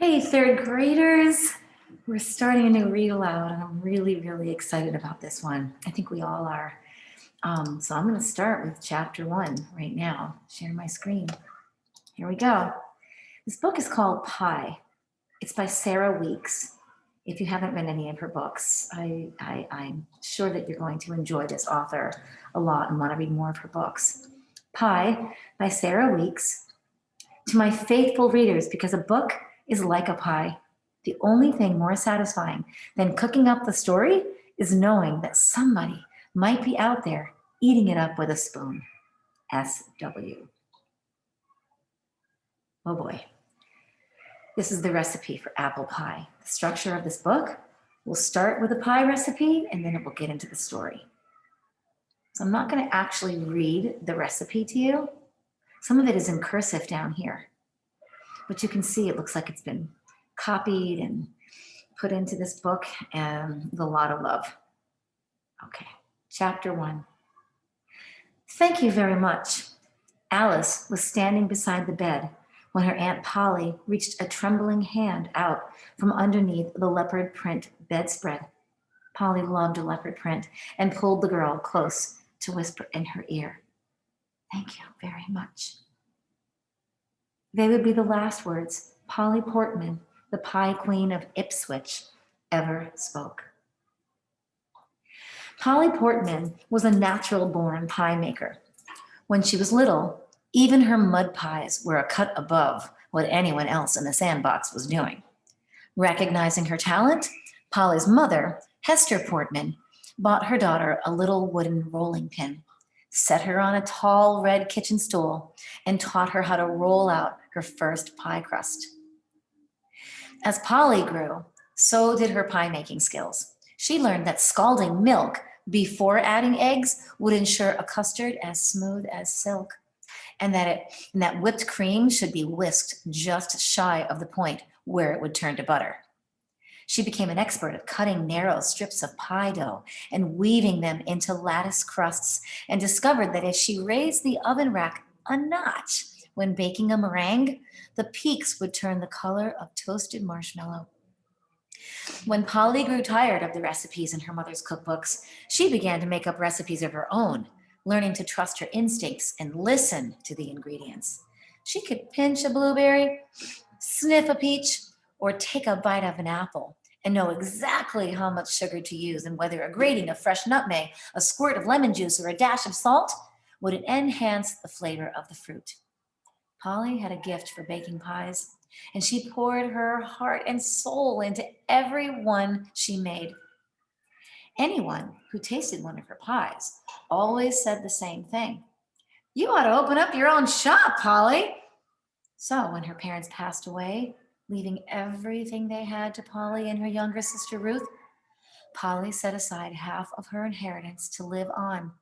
Hey, third graders. We're starting a new read aloud, and I'm really, really excited about this one. I think we all are. So I'm going to start with chapter 1 right now. Share my screen. Here we go. This book is called Pie. It's by Sarah Weeks. If you haven't read any of her books, I'm sure that you're going to enjoy this author a lot and want to read more of her books. Pie by Sarah Weeks. To my faithful readers, because a book is like a pie. The only thing more satisfying than cooking up the story is knowing that somebody might be out there eating it up with a spoon. SW. Oh boy. This is the recipe for apple pie. The structure of this book will start with a pie recipe and then it will get into the story. So I'm not going to actually read the recipe to you. Some of it is in cursive down here, but you can see it looks like it's been copied and put into this book and with a lot of love. Okay, chapter 1. Thank you very much. Alice was standing beside the bed when her Aunt Polly reached a trembling hand out from underneath the leopard print bedspread. Polly loved a leopard print and pulled the girl close to whisper in her ear, "Thank you very much." They would be the last words Polly Portman, the pie queen of Ipswich, ever spoke. Polly Portman was a natural-born pie maker. When she was little, even her mud pies were a cut above what anyone else in the sandbox was doing. Recognizing her talent, Polly's mother, Hester Portman, bought her daughter a little wooden rolling pin, set her on a tall red kitchen stool, and taught her how to roll out her first pie crust. As Polly grew, so did her pie making skills. She learned that scalding milk before adding eggs would ensure a custard as smooth as silk, and that whipped cream should be whisked just shy of the point where it would turn to butter. She became an expert at cutting narrow strips of pie dough and weaving them into lattice crusts, and discovered that if she raised the oven rack a notch when baking a meringue, the peaks would turn the color of toasted marshmallow. When Polly grew tired of the recipes in her mother's cookbooks, she began to make up recipes of her own, learning to trust her instincts and listen to the ingredients. She could pinch a blueberry, sniff a peach, or take a bite of an apple and know exactly how much sugar to use and whether a grating of fresh nutmeg, a squirt of lemon juice, or a dash of salt would enhance the flavor of the fruit. Polly had a gift for baking pies, and she poured her heart and soul into every one she made. Anyone who tasted one of her pies always said the same thing. "You ought to open up your own shop, Polly." So when her parents passed away, leaving everything they had to Polly and her younger sister Ruth, Polly set aside half of her inheritance to live on,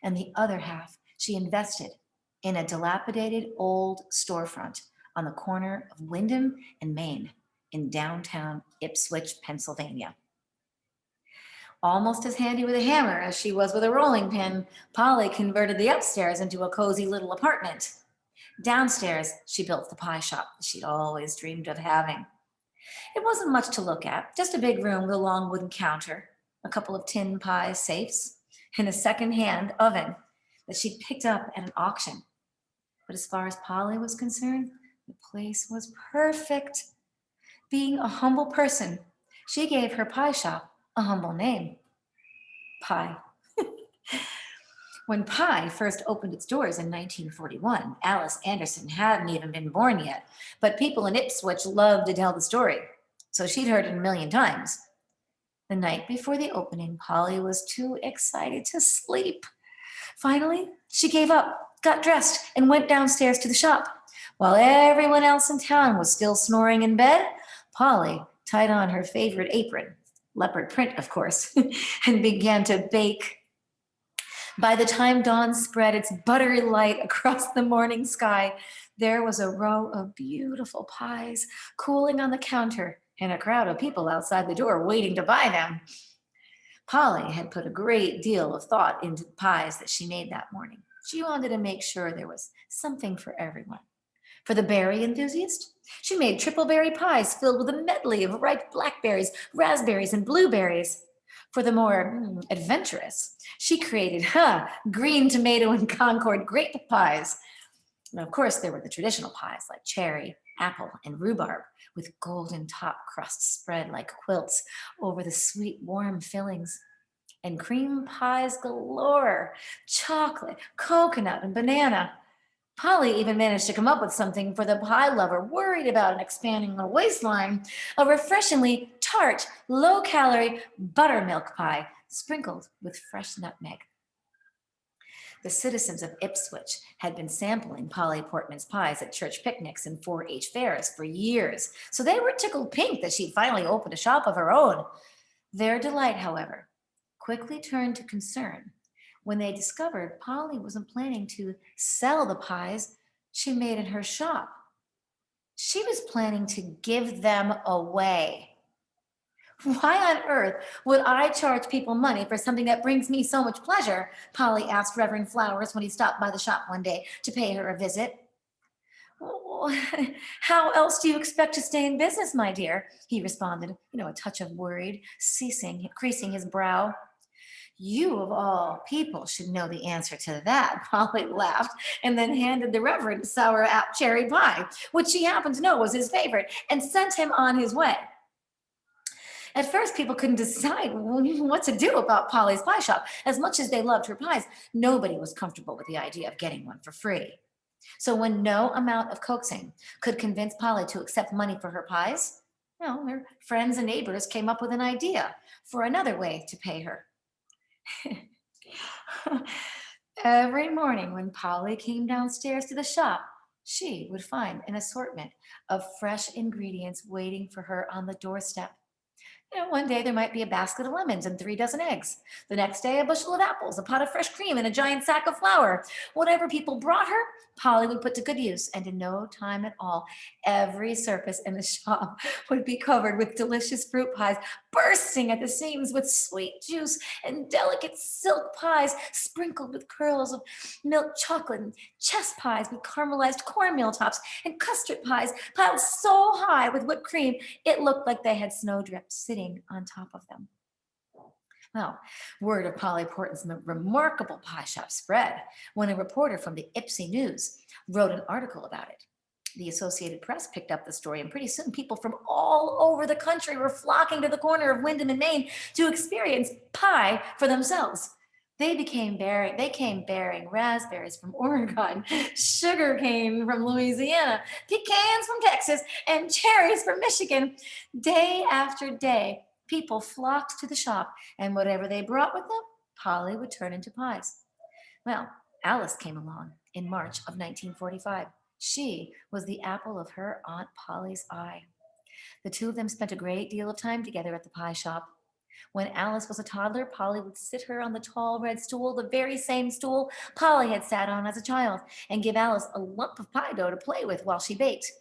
and the other half she invested in a dilapidated old storefront on the corner of Wyndham and Main in downtown Ipswich, Pennsylvania. Almost as handy with a hammer as she was with a rolling pin, Polly converted the upstairs into a cozy little apartment. Downstairs, she built the pie shop she'd always dreamed of having. It wasn't much to look at, just a big room with a long wooden counter, a couple of tin pie safes, and a second-hand oven that she'd picked up at an auction. But as far as Polly was concerned, the place was perfect. Being a humble person, she gave her pie shop a humble name, Pie. When Pie first opened its doors in 1941, Alice Anderson hadn't even been born yet, but people in Ipswich loved to tell the story, so she'd heard it a million times. The night before the opening, Polly was too excited to sleep. Finally, she gave up, got dressed, and went downstairs to the shop. While everyone else in town was still snoring in bed, Polly tied on her favorite apron, leopard print, of course, and began to bake. By the time dawn spread its buttery light across the morning sky, there was a row of beautiful pies cooling on the counter and a crowd of people outside the door waiting to buy them. Polly had put a great deal of thought into the pies that she made that morning. She wanted to make sure there was something for everyone. For the berry enthusiast, she made triple berry pies filled with a medley of ripe blackberries, raspberries, and blueberries. For the more adventurous, she created green tomato and Concord grape pies. And of course, there were the traditional pies like cherry, apple, and rhubarb, with golden top crusts spread like quilts over the sweet, warm fillings. And cream pies galore, chocolate, coconut, and banana. Polly even managed to come up with something for the pie lover worried about an expanding the waistline, a refreshingly tart, low-calorie buttermilk pie sprinkled with fresh nutmeg. The citizens of Ipswich had been sampling Polly Portman's pies at church picnics and 4-H fairs for years, so they were tickled pink that she'd finally opened a shop of her own. Their delight, however, quickly turned to concern when they discovered Polly wasn't planning to sell the pies she made in her shop. She was planning to give them away. Why on earth would I charge people money for something that brings me so much pleasure? Polly asked Reverend Flowers when he stopped by the shop one day to pay her a visit. "Well, how else do you expect to stay in business, my dear?" he responded, a touch of worried, creasing his brow. "You, of all people, should know the answer to that," Polly laughed, and then handed the Reverend sour cherry pie, which she happened to know was his favorite, and sent him on his way. At first, people couldn't decide what to do about Polly's pie shop. As much as they loved her pies, nobody was comfortable with the idea of getting one for free. So when no amount of coaxing could convince Polly to accept money for her pies, her friends and neighbors came up with an idea for another way to pay her. Every morning when Polly came downstairs to the shop, she would find an assortment of fresh ingredients waiting for her on the doorstep. One day there might be a basket of lemons and 3 dozen eggs. The next day, a bushel of apples, a pot of fresh cream, and a giant sack of flour. Whatever people brought her, Polly would put to good use, and in no time at all, every surface in the shop would be covered with delicious fruit pies, bursting at the seams with sweet juice, and delicate silk pies sprinkled with curls of milk chocolate, and chess pies with caramelized cornmeal tops, and custard pies piled so high with whipped cream it looked like they had snowdrips sitting on top of them. Well, word of Polly Portman's remarkable pie shop spread when a reporter from the Ipsy News wrote an article about it. The Associated Press picked up the story, and pretty soon people from all over the country were flocking to the corner of Wyndham and Maine to experience pie for themselves. They came bearing raspberries from Oregon, sugar cane from Louisiana, pecans from Texas, and cherries from Michigan. Day after day, people flocked to the shop, and whatever they brought with them, Polly would turn into pies. Well, Alice came along in March of 1945. She was the apple of her Aunt Polly's eye. The two of them spent a great deal of time together at the pie shop. When Alice was a toddler, Polly would sit her on the tall red stool, the very same stool Polly had sat on as a child, and give Alice a lump of pie dough to play with while she baked.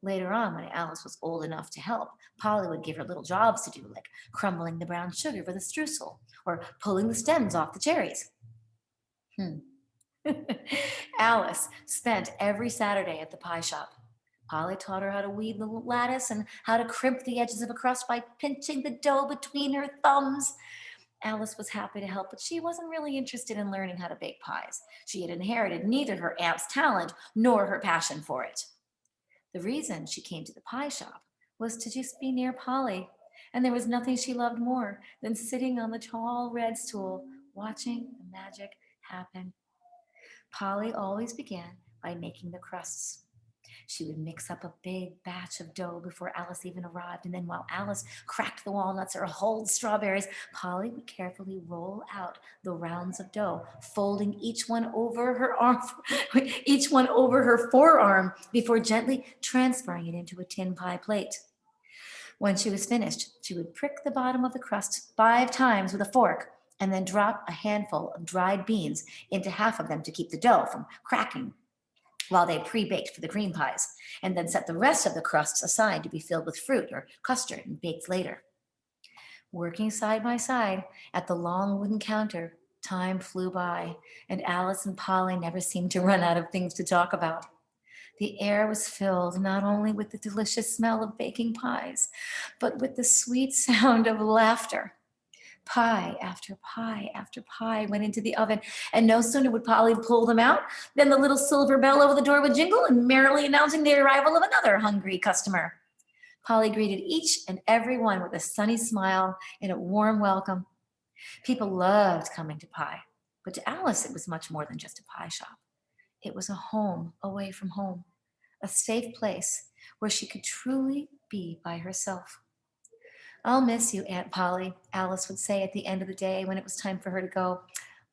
Later on, when Alice was old enough to help, Polly would give her little jobs to do, like crumbling the brown sugar for the streusel or pulling the stems off the cherries. Alice spent every Saturday at the pie shop. Polly taught her how to weave the lattice and how to crimp the edges of a crust by pinching the dough between her thumbs. Alice was happy to help, but she wasn't really interested in learning how to bake pies. She had inherited neither her aunt's talent nor her passion for it. The reason she came to the pie shop was to just be near Polly, and there was nothing she loved more than sitting on the tall red stool watching the magic happen. Polly always began by making the crusts. She would mix up a big batch of dough before Alice even arrived, and then while Alice cracked the walnuts or hulled strawberries, Polly would carefully roll out the rounds of dough, folding each one over her arm, each one over her forearm before gently transferring it into a tin pie plate. When she was finished, she would prick the bottom of the crust 5 times with a fork and then drop a handful of dried beans into half of them to keep the dough from cracking while they pre-baked for the cream pies, and then set the rest of the crusts aside to be filled with fruit or custard and baked later. Working side by side at the long wooden counter, time flew by, and Alice and Polly never seemed to run out of things to talk about. The air was filled not only with the delicious smell of baking pies, but with the sweet sound of laughter. Pie after pie after pie went into the oven, and no sooner would Polly pull them out than the little silver bell over the door would jingle and merrily announcing the arrival of another hungry customer. Polly greeted each and every one with a sunny smile and a warm welcome. People loved coming to Pie, but to Alice it was much more than just a pie shop. It was a home away from home, a safe place where she could truly be by herself. I'll miss you, Aunt Polly, Alice would say at the end of the day when it was time for her to go.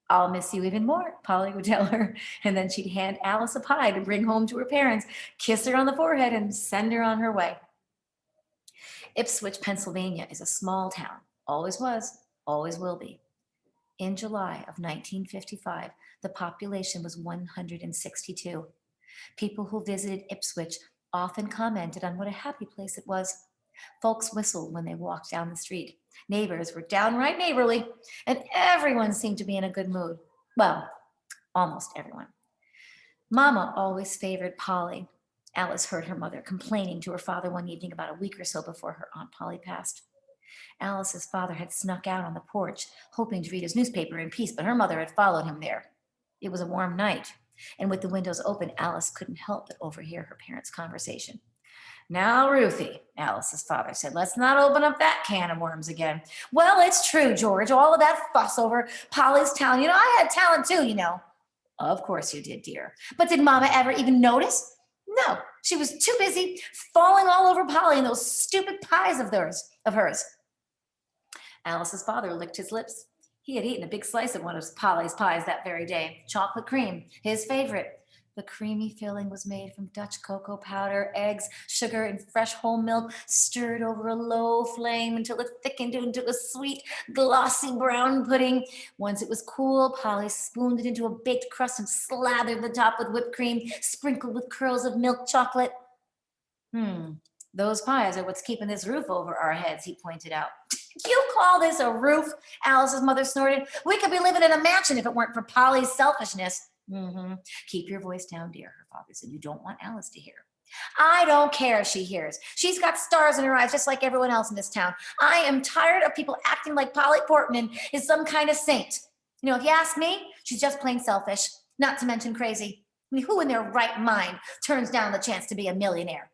I'll miss you even more, Polly would tell her. And then she'd hand Alice a pie to bring home to her parents, kiss her on the forehead, and send her on her way. Ipswich, Pennsylvania is a small town, always was, always will be. In July of 1955, the population was 162. People who visited Ipswich often commented on what a happy place it was. Folks whistled when they walked down the street. Neighbors were downright neighborly, and everyone seemed to be in a good mood. Well, almost everyone. Mama always favored Polly. Alice heard her mother complaining to her father one evening about a week or so before her Aunt Polly passed. Alice's father had snuck out on the porch, hoping to read his newspaper in peace, but her mother had followed him there. It was a warm night, and with the windows open, Alice couldn't help but overhear her parents' conversation. Now, Ruthie, Alice's father said, let's not open up that can of worms again. Well, it's true, George, all of that fuss over Polly's talent. I had talent too. Of course you did, dear. But did Mama ever even notice? No, she was too busy falling all over Polly and those stupid pies of hers. Alice's father licked his lips. He had eaten a big slice of one of Polly's pies that very day, chocolate cream, his favorite. The creamy filling was made from Dutch cocoa powder, eggs, sugar, and fresh whole milk, stirred over a low flame until it thickened into a sweet, glossy brown pudding. Once it was cool, Polly spooned it into a baked crust and slathered the top with whipped cream, sprinkled with curls of milk chocolate. Those pies are what's keeping this roof over our heads, he pointed out. You call this a roof? Alice's mother snorted. We could be living in a mansion if it weren't for Polly's selfishness. Keep your voice down, dear, her father said. You don't want Alice to hear. I don't care if she hears. She's got stars in her eyes just like everyone else in this town. I am tired of people acting like Polly Portman is some kind of saint. If you ask me, she's just plain selfish, not to mention crazy. Who in their right mind turns down the chance to be a millionaire?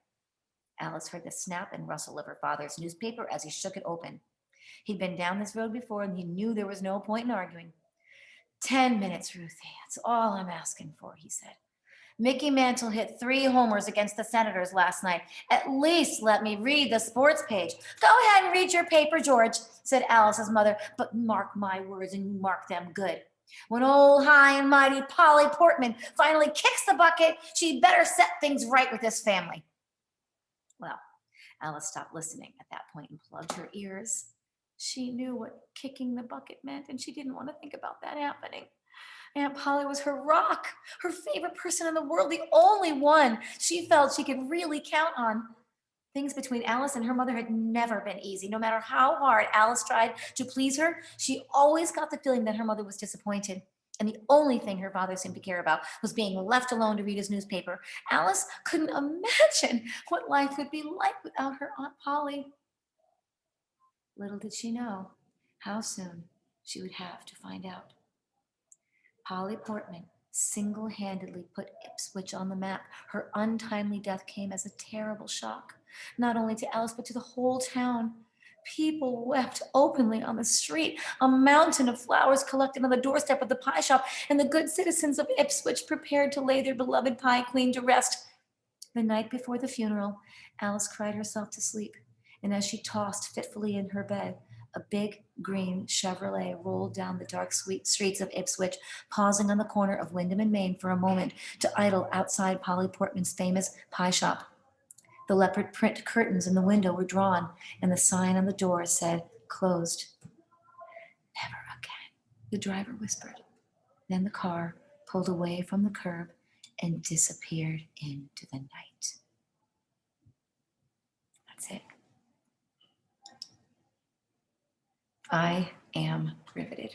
Alice heard the snap and rustle of her father's newspaper as he shook it open. He'd been down this road before, and he knew there was no point in arguing. 10 minutes, Ruthie. That's all I'm asking for, he said. Mickey Mantle hit 3 homers against the Senators last night. At least let me read the sports page. Go ahead and read your paper, George, said Alice's mother, but mark my words and mark them good. When old high and mighty Polly Portman finally kicks the bucket, she'd better set things right with this family. Well, Alice stopped listening at that point and plugged her ears. She knew what kicking the bucket meant, and she didn't want to think about that happening. Aunt Polly was her rock, her favorite person in the world, the only one she felt she could really count on. Things between Alice and her mother had never been easy. No matter how hard Alice tried to please her, she always got the feeling that her mother was disappointed. And the only thing her father seemed to care about was being left alone to read his newspaper. Alice couldn't imagine what life would be like without her Aunt Polly. Little did she know how soon she would have to find out. Polly Portman single-handedly put Ipswich on the map. Her untimely death came as a terrible shock, not only to Alice, but to the whole town. People wept openly on the street. A mountain of flowers collected on the doorstep of the pie shop, and the good citizens of Ipswich prepared to lay their beloved pie queen to rest. The night before the funeral, Alice cried herself to sleep, and as she tossed fitfully in her bed, a big green Chevrolet rolled down the dark sweet streets of Ipswich, pausing on the corner of Wyndham and Main for a moment to idle outside Polly Portman's famous pie shop. The leopard print curtains in the window were drawn, and the sign on the door said, "Closed." "Never again," the driver whispered. Then the car pulled away from the curb and disappeared into the night. That's it. I am riveted.